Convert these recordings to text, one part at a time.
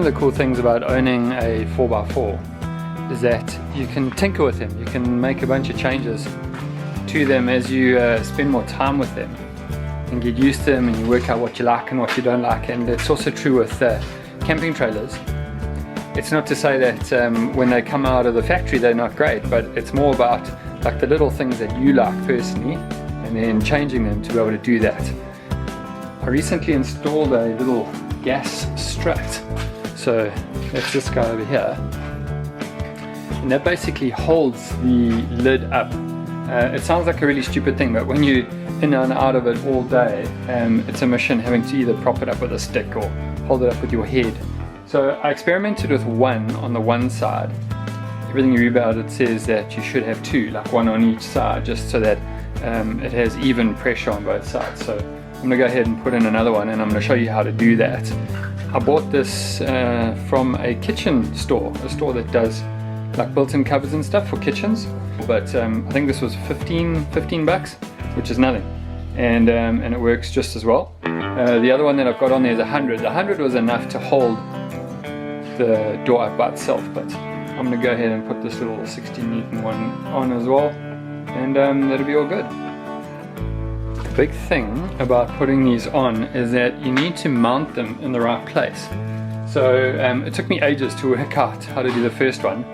of the cool things about owning a 4x4 is that you can tinker with them. You can make a bunch of changes to them as you spend more time with them and get used to them, and you work out what you like and what you don't like. And it's also true with camping trailers. It's not to say that when they come out of the factory they're not great, but it's more about like the little things that you like personally and then changing them to be able to do that. I recently installed a little gas strut. So that's this guy over here, and that basically holds the lid up. It sounds like a really stupid thing, but when you're in and out of it all day, it's a mission having to either prop it up with a stick or hold it up with your head. So I experimented with one on the one side. Everything you read about it says that you should have two, like one on each side, just so that it has even pressure on both sides. So I'm going to go ahead and put in another one, and I'm going to show you how to do that. I bought this from a kitchen store, a store that does like built-in covers and stuff for kitchens. But I think this was 15 bucks, which is nothing, and it works just as well. The other one that I've got on there is 100. The 100 was enough to hold the door up by itself, but I'm going to go ahead and put this little 16 Newton one on as well, and that'll be all good. The big thing about putting these on is that you need to mount them in the right place. So it took me ages to work out how to do the first one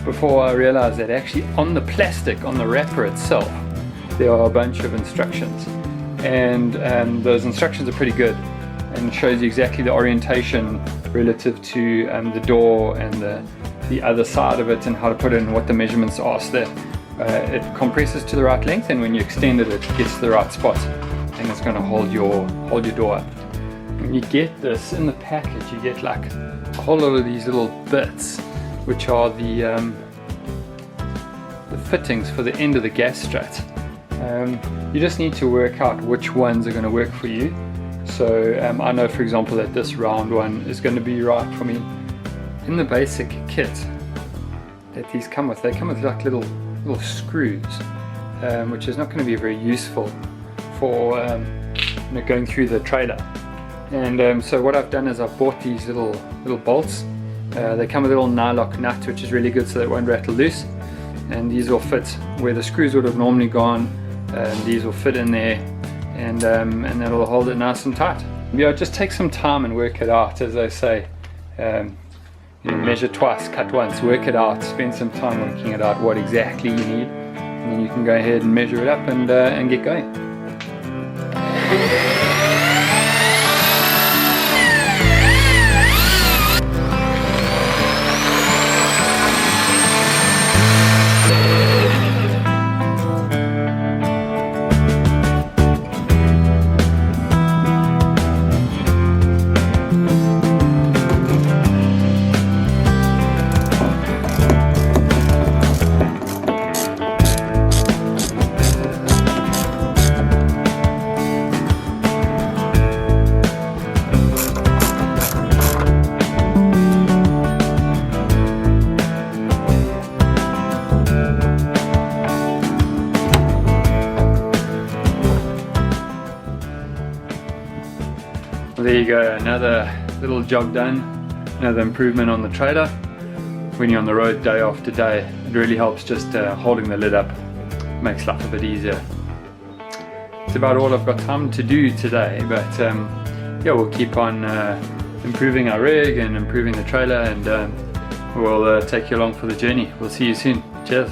before I realized that actually on the plastic, on the wrapper itself, there are a bunch of instructions, and those instructions are pretty good and shows you exactly the orientation relative to the door and the other side of it, and how to put it and what the measurements are, so that it compresses to the right length, and when you extend it, it gets to the right spot, and it's going to hold your door up. When you get this in the package, you get like a whole lot of these little bits, which are the fittings for the end of the gas strut. You just need to work out which ones are going to work for you. So I know, for example, that this round one is going to be right for me. In the basic kit that these come with, they come with like little screws, which is not going to be very useful for going through the trailer. And so what I've done is I've bought these little bolts. They come with a little nylock nut, which is really good, so they won't rattle loose. And these will fit where the screws would have normally gone. These will fit in there, and that'll hold it nice and tight. Yeah, just take some time and work it out, as they say. Measure twice, cut once. Work it out. Spend some time working it out, what exactly you need, and then you can go ahead and measure it up and get going. There you go, another little job done, another improvement on the trailer. When you're on the road day after day, it really helps just holding the lid up, makes life a bit easier. It's about all I've got time to do today, but yeah, we'll keep on improving our rig and improving the trailer, and we'll take you along for the journey. We'll see you soon. Cheers.